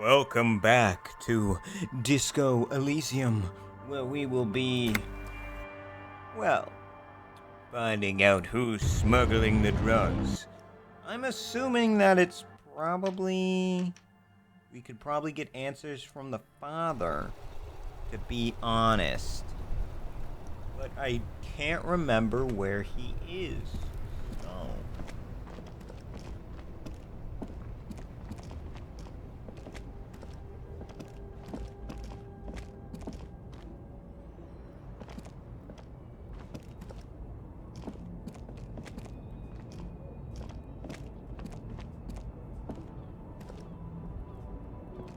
Welcome back to Disco Elysium, where we will be, well, finding out who's smuggling the drugs. I'm assuming that it's probably... We could probably get answers from the father, to be honest. But I can't remember where he is. So...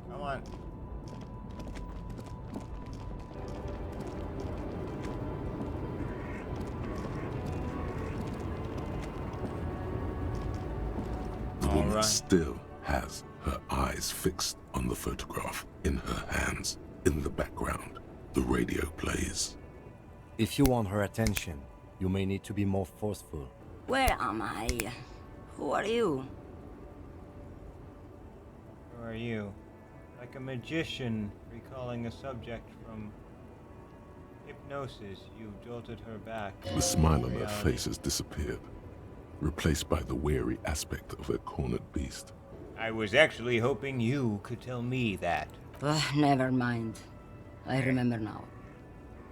Come on. The woman still has her eyes fixed on the photograph in her hands. In the background, the radio plays. If you want her attention, you may need to be more forceful. Where am I? Who are you? Who are you? Like a magician recalling a subject from hypnosis, you jolted her back. The smile on her Reality. face has disappeared, replaced by the wary aspect of a cornered beast. I was actually hoping you could tell me that. Never mind. I remember now.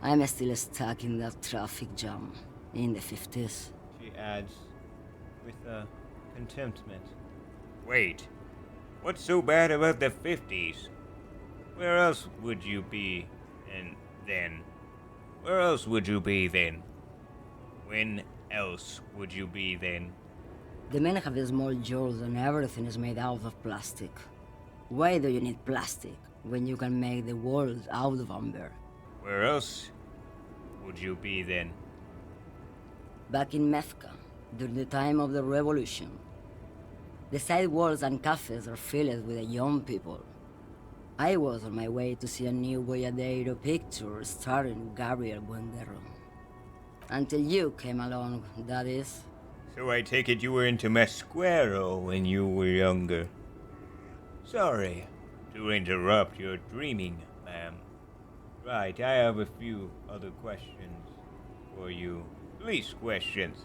I'm still stuck in that traffic jam in the 50s. She adds, with a contentment. Wait, what's so bad about the 50s? Where else would you be and then? Where else would you be then? When else would you be then? The men have the small jaws and everything is made out of plastic. Why do you need plastic when you can make the world out of amber? Where else would you be then? Back in Mecca, during the time of the revolution. The sidewalks and cafes are filled with the young people. I was on my way to see a new Boyadero picture starring Gabriel Buendero. Until you came along, that is. So I take it you were into Masquero when you were younger. Sorry to interrupt your dreaming, ma'am. Right, I have a few other questions for you. Police questions.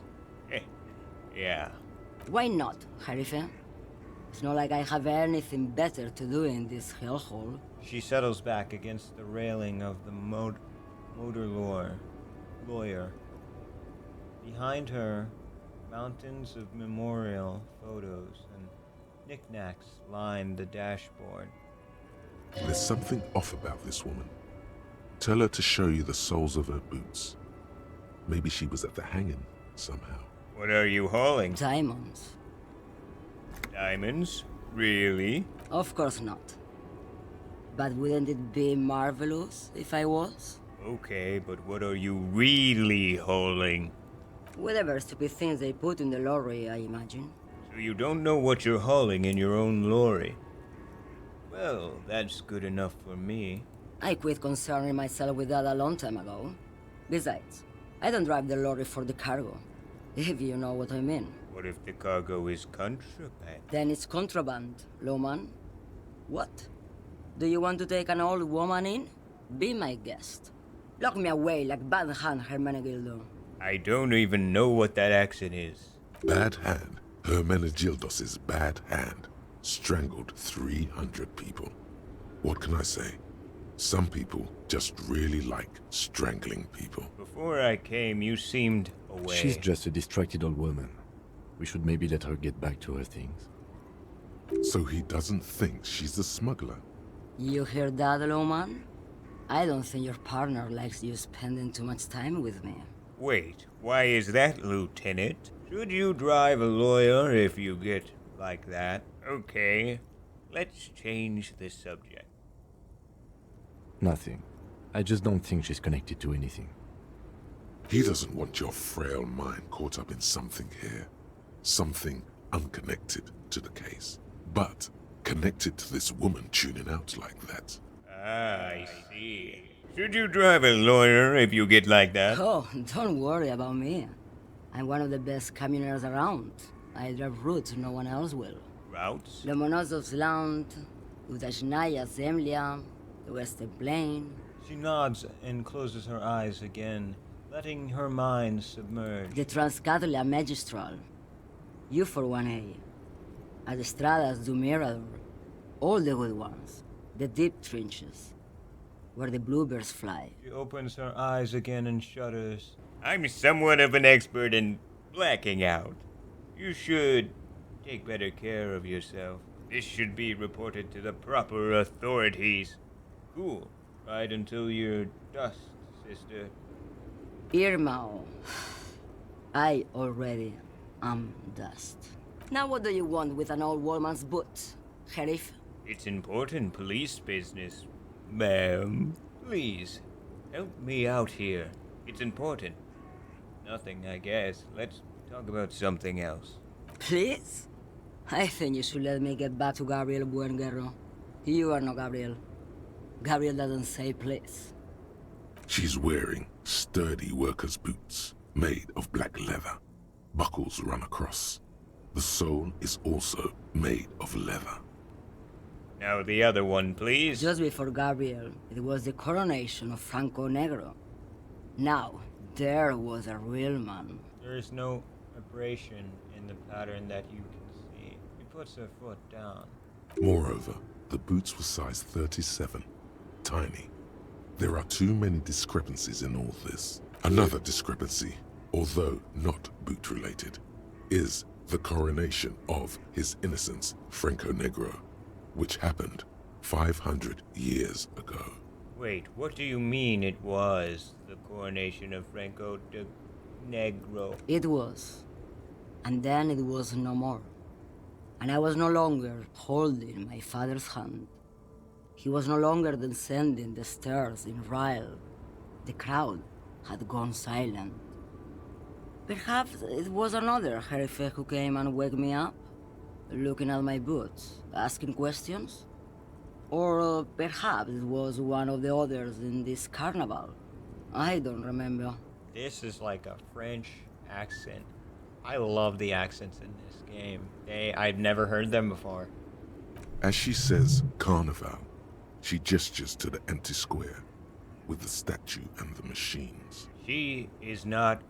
Yeah. Why not, Harife? It's not like I have anything better to do in this hellhole. She settles back against the railing of the motor lawyer. Behind her, mountains of memorial photos and knickknacks line the dashboard. There's something off about this woman. Tell her to show you the soles of her boots. Maybe she was at the hanging somehow. What are you hauling? Diamonds. Diamonds? Really? Of course not. But wouldn't it be marvelous if I was? Okay, but what are you really hauling? Whatever stupid things they put in the lorry, I imagine. So you don't know what you're hauling in your own lorry? Well, that's good enough for me. I quit concerning myself with that a long time ago. Besides, I don't drive the lorry for the cargo, if you know what I mean. What if the cargo is contraband? Then it's contraband, lawman. What? Do you want to take an old woman in? Be my guest. Lock me away like Bad Hand Hermenegildo. I don't even know what that accent is. Bad Hand, Hermenegildos's bad hand, strangled 300 people. What can I say? Some people just really like strangling people. Before I came, you seemed away. She's just a distracted old woman. We should maybe let her get back to her things. So he doesn't think she's a smuggler. You hear that, lawman? I don't think your partner likes you spending too much time with me. Wait, why is that, Lieutenant? Should you drive a lawyer if you get like that? Okay, let's change the subject. Nothing. I just don't think she's connected to anything. He doesn't want your frail mind caught up in something here. Something unconnected to the case. But connected to this woman tuning out like that. Ah, I see. Should you drive a lawyer if you get like that? Oh, don't worry about me. I'm one of the best camioners around. I drive routes no one else will. Routes? Lomonosov's Land, Udajnaya Zemlya, the Western Plain. She nods and closes her eyes again, letting her mind submerge. The Transcatolia Magistral. You for 1A. Adestradas do Mirador. All the good ones. The deep trenches. Where the bluebirds fly. She opens her eyes again and shudders. I'm somewhat of an expert in blacking out. You should take better care of yourself. This should be reported to the proper authorities. Cool. Right until you're dust, sister. Irmao. I already am dust. Now what do you want with an old woman's boots, Sheriff? It's important police business, ma'am. Please, help me out here. It's important. Nothing, I guess. Let's talk about something else. Please? I think you should let me get back to Gabriel Buenguerro. You are not Gabriel. Gabriel doesn't say please. She's wearing sturdy worker's boots made of black leather. Buckles run across. The sole is also made of leather. Now the other one, please. Just before Gabriel, it was the coronation of Franco Negro. Now, there was a real man. There is no abrasion in the pattern that you can see. He puts her foot down. Moreover, the boots were size 37. Tiny. There are too many discrepancies in all this. Another discrepancy, although not boot-related, is the coronation of His Innocence, Franco Negro, which happened 500 years ago. Wait, what do you mean it was the coronation of Franco de Negro? It was. And then it was no more. And I was no longer holding my father's hand. He was no longer descending the stairs in Ryle. The crowd had gone silent. Perhaps it was another Sheriff who came and woke me up, looking at my boots, asking questions. Or perhaps it was one of the others in this carnival. I don't remember. This is like a French accent. I love the accents in this game. I've never heard them before. As she says carnival, she gestures to the empty square with the statue and the machines. She is not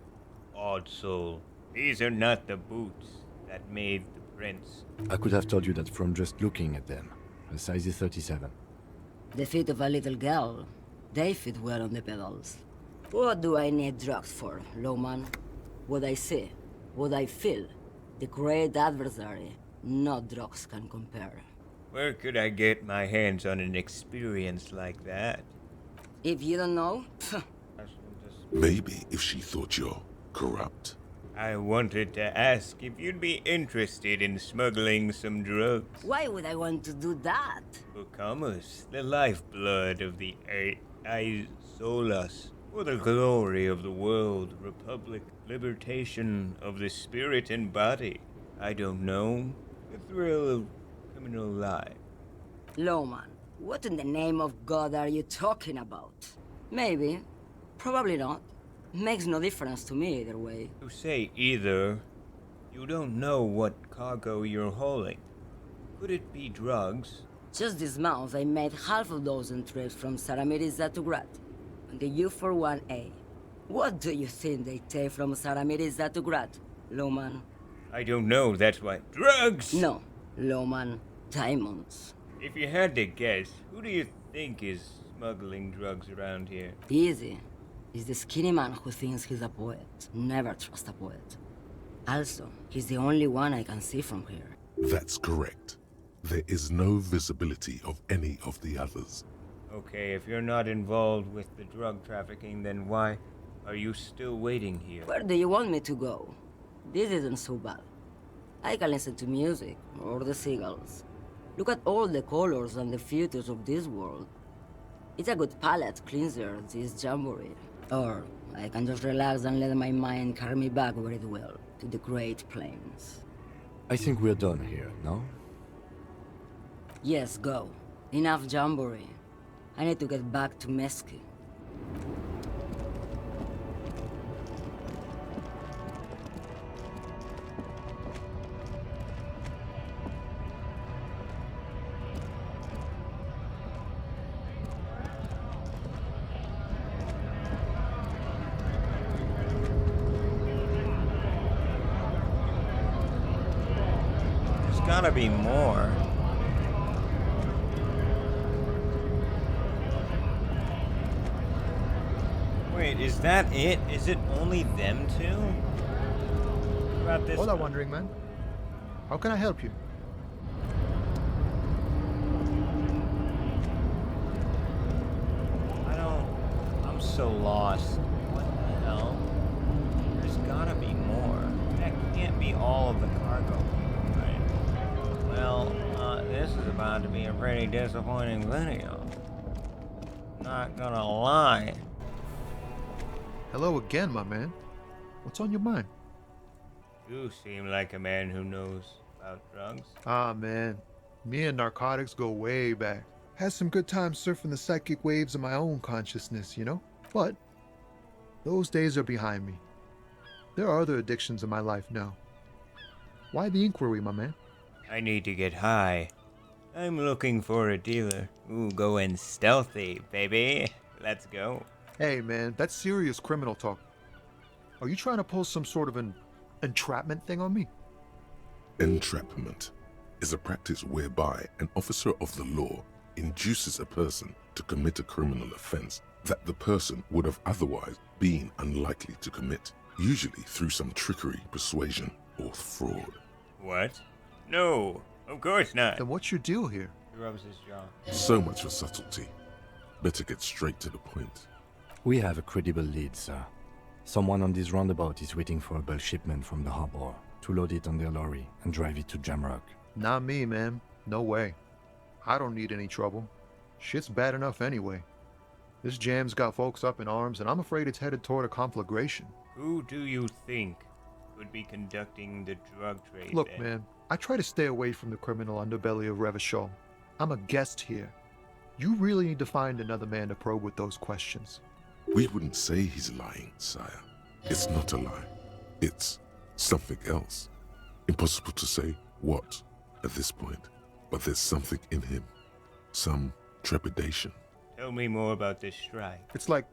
Odd Soul. These are not the boots that made the prince. I could have told you that from just looking at them. The size is 37. The feet of a little girl. They fit well on the pedals. What do I need drugs for, Lowman? What I see, what I feel. The great adversary. No drugs can compare. Where could I get my hands on an experience like that? If you don't know, Maybe if she thought you're corrupt. I wanted to ask if you'd be interested in smuggling some drugs. why would I want to do that? For commerce, the lifeblood of the Isolas. For the glory of the world, republic, libertation of the spirit and body. I don't know. The thrill of criminal life. Lowman, what in the name of God are you talking about? Maybe. Probably not. Makes no difference to me either way. You say either. You don't know what cargo you're hauling. Could it be drugs? Just this month, I made half a dozen trips from Saramiriza to Grad, on the U41A. What do you think they take from Saramiriza to Grad, Lowman? I don't know, that's why. Drugs! No, Lowman, diamonds. If you had to guess, who do you think is smuggling drugs around here? Easy. He's the skinny man who thinks he's a poet. Never trust a poet. Also, he's the only one I can see from here. That's correct. There is no visibility of any of the others. Okay, if you're not involved with the drug trafficking, then why are you still waiting here? Where do you want me to go? This isn't so bad. I can listen to music, or the seagulls. Look at all the colors and the futures of this world. It's a good palate cleanser, this jamboree. Or I can just relax and let my mind carry me back where it will, to the Great Plains. I think we're done here, no? Yes, go. Enough jamboree. I need to get back to Meski. gotta be more. Wait, is that it? Is it only them two? What about this Hola, one? Wandering Man. How can I help you? I'm so lost. What the hell? There's gotta be more. That can't be all of the cargo, right? Well, this is about to be a pretty disappointing video. Not gonna lie. Hello again, my man. What's on your mind? You seem like a man who knows about drugs. Ah, man. Me and narcotics go way back. Had some good times surfing the psychic waves of my own consciousness, you know? But those days are behind me. There are other addictions in my life now. Why the inquiry, my man? I need to get high. I'm looking for a dealer. Ooh, going stealthy, baby. Let's go. Hey, man, that's serious criminal talk. Are you trying to pull some sort of an entrapment thing on me? Entrapment is a practice whereby an officer of the law induces a person to commit a criminal offense that the person would have otherwise been unlikely to commit, usually through some trickery, persuasion, or fraud. What? No, of course not. Then what's your deal here? He rubs his jaw. So much for subtlety. Better get straight to the point. We have a credible lead, sir. Someone on this roundabout is waiting for a bulk shipment from the harbor to load it on their lorry and drive it to Jamrock. Not me, man. No way. I don't need any trouble. Shit's bad enough anyway. This jam's got folks up in arms, and I'm afraid it's headed toward a conflagration. Who do you think could be conducting the drug trade? Look, then? man, I try to stay away from the criminal underbelly of Revachol. I'm a guest here. You really need to find another man to probe with those questions. We wouldn't say he's lying, sire. It's not a lie. It's something else. Impossible to say what at this point, but there's something in him. Some trepidation. Tell me more about this strike. It's like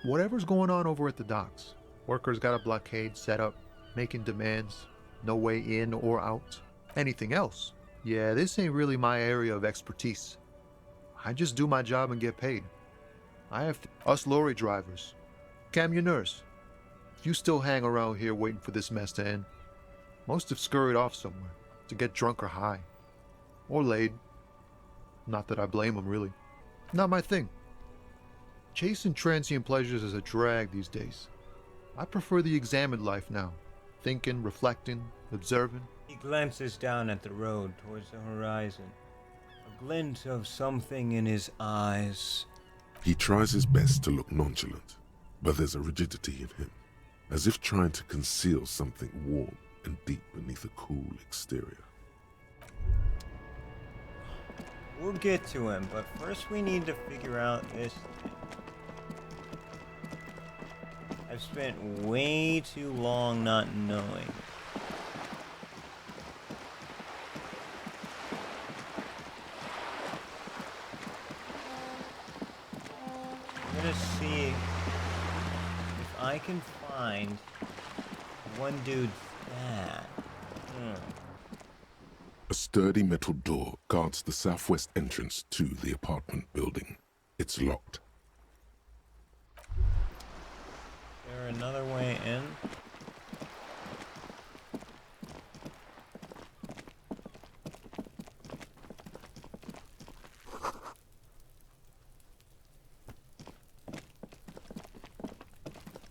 whatever's going on over at the docks. Workers got a blockade set up, making demands, no way in or out. Anything else? Yeah, this ain't really my area of expertise. I just do my job and get paid. I have us lorry drivers, camionneurs. You still hang around here waiting for this mess to end. Most have scurried off somewhere to get drunk or high. Or laid. Not that I blame them, really. Not my thing. Chasing transient pleasures is a drag these days. I prefer the examined life now. Thinking, reflecting, observing. He glances down at the road towards the horizon. A glint of something in his eyes. He tries his best to look nonchalant, but there's a rigidity in him, as if trying to conceal something warm and deep beneath a cool exterior. We'll get to him, but first we need to figure out this thing. I've spent way too long not knowing. I'm gonna see if I can find one dude's that. A sturdy metal door guards the southwest entrance to the apartment building. It's locked. Is there another way in?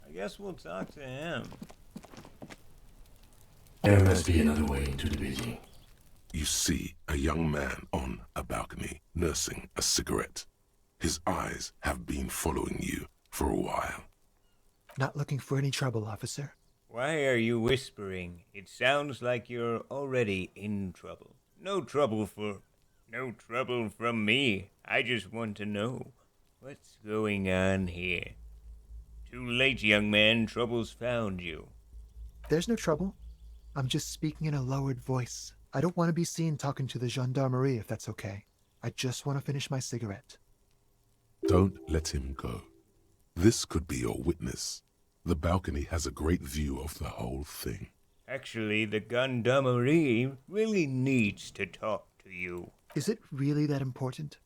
I guess we'll talk to him. There must be another way into the building. You see a young man on a balcony nursing a cigarette. His eyes have been following you for a while. Not looking for any trouble, officer. Why are you whispering? It sounds like you're already in trouble. No trouble from me. I just want to know what's going on here. Too late, young man. Trouble's found you. There's no trouble. I'm just speaking in a lowered voice. I don't want to be seen talking to the gendarmerie if that's okay. I just want to finish my cigarette. Don't let him go. This could be your witness. The balcony has a great view of the whole thing. Actually, the gendarmerie really needs to talk to you. Is it really that important?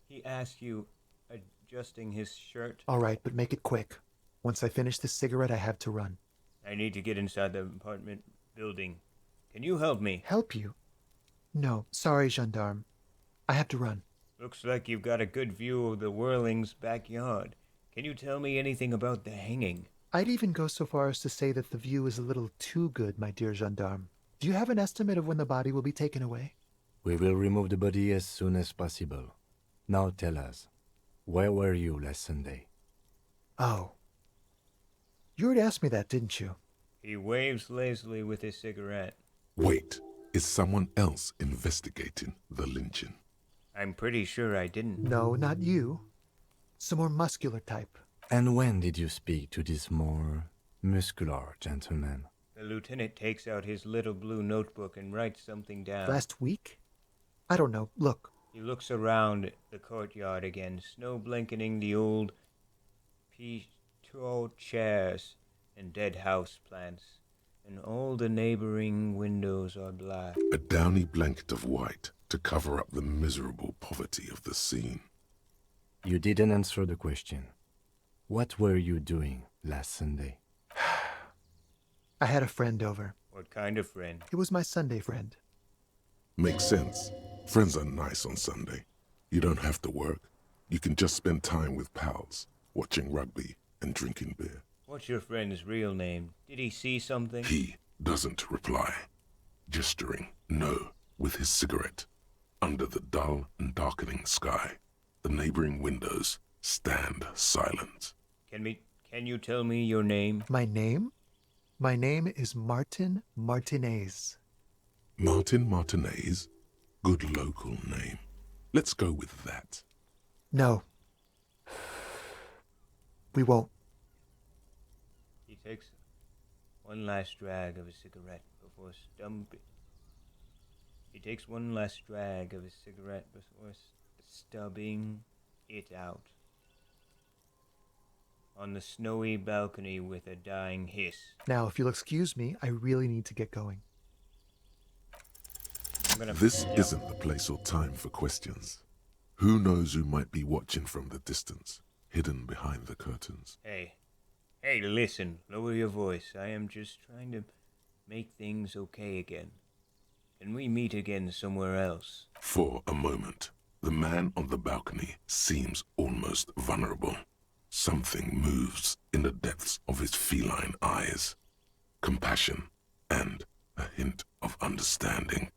He asked you, adjusting his shirt. All right, but make it quick. Once I finish this cigarette, I have to run. I need to get inside the apartment building. Can you help me? Help you? No, sorry, gendarme. I have to run. Looks like you've got a good view of the Whirling's backyard. Can you tell me anything about the hanging? I'd even go so far as to say that the view is a little too good, my dear gendarme. Do you have an estimate of when the body will be taken away? We will remove the body as soon as possible. Now tell us, where were you last Sunday? Oh. You already asked me that, didn't you? He waves lazily with his cigarette. Wait, is someone else investigating the lynching? I'm pretty sure I didn't. No, not you. Some more muscular type. And when did you speak to this more muscular gentleman? The lieutenant takes out his little blue notebook and writes something down. Last week? I don't know. Look. He looks around the courtyard again, snow blanketing the old petrol chairs and dead house plants, and all the neighboring windows are black. A downy blanket of white to cover up the miserable poverty of the scene. You didn't answer the question. What were you doing last Sunday? I had a friend over. What kind of friend? It was my Sunday friend. Makes sense. Friends are nice on Sunday. You don't have to work. You can just spend time with pals, watching rugby and drinking beer. What's your friend's real name? Did he see something? He doesn't reply, gesturing no with his cigarette. Under the dull and darkening sky, the neighboring windows stand silent. Can you tell me your name? My name? My name is Martin Martinez. Martin Martinez? Good local name. Let's go with that. No. We won't. He takes one last drag of his cigarette before stubbing it out on the snowy balcony with a dying hiss. Now, if you'll excuse me, I really need to get going. This isn't the place or time for questions. Who knows who might be watching from the distance, hidden behind the curtains? Hey, listen, lower your voice. I am just trying to make things okay again. Can we meet again somewhere else? For a moment, the man on the balcony seems almost vulnerable. Something moves in the depths of his feline eyes. Compassion and a hint of understanding.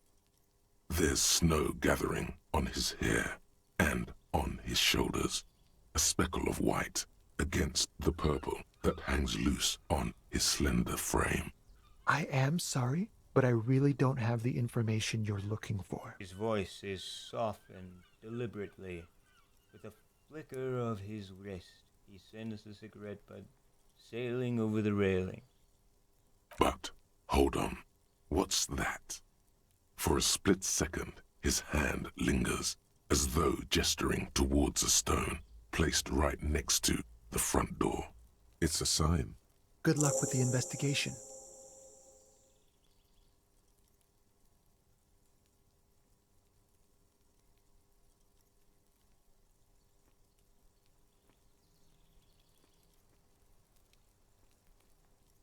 There's snow gathering on his hair and on his shoulders. A speckle of white against the purple that hangs loose on his slender frame. I am sorry, but I really don't have the information you're looking for. His voice is softened deliberately. With a flicker of his wrist, he sends the cigarette butt sailing over the railing. But, hold on, what's that? For a split second, his hand lingers, as though gesturing towards a stone placed right next to the front door. It's a sign. Good luck with the investigation.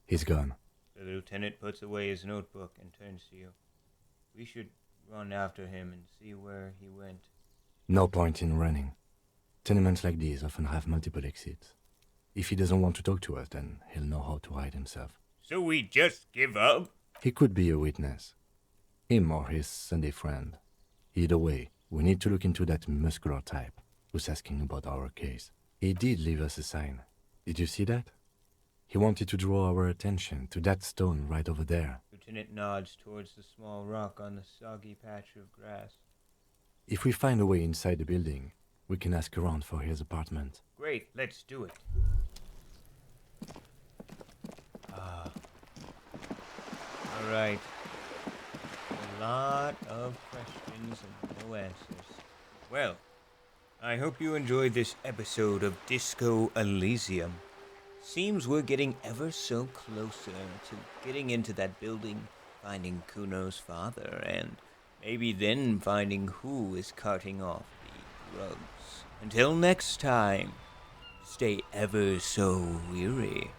He's gone. The lieutenant puts away his notebook and turns to you. We should run after him and see where he went. No point in running. Tenements like these often have multiple exits. If he doesn't want to talk to us, then he'll know how to hide himself. So we just give up? He could be a witness. Him or his Sunday friend. Either way, we need to look into that muscular type who's asking about our case. He did leave us a sign. Did you see that? He wanted to draw our attention to that stone right over there. Lieutenant nods towards the small rock on the soggy patch of grass. If we find a way inside the building, we can ask around for his apartment. Great, let's do it. Alright. A lot of questions and no answers. Well, I hope you enjoyed this episode of Disco Elysium. Seems we're getting ever so closer to getting into that building, finding Kuno's father, and maybe then finding who is carting off the drugs. Until next time, stay ever so weary.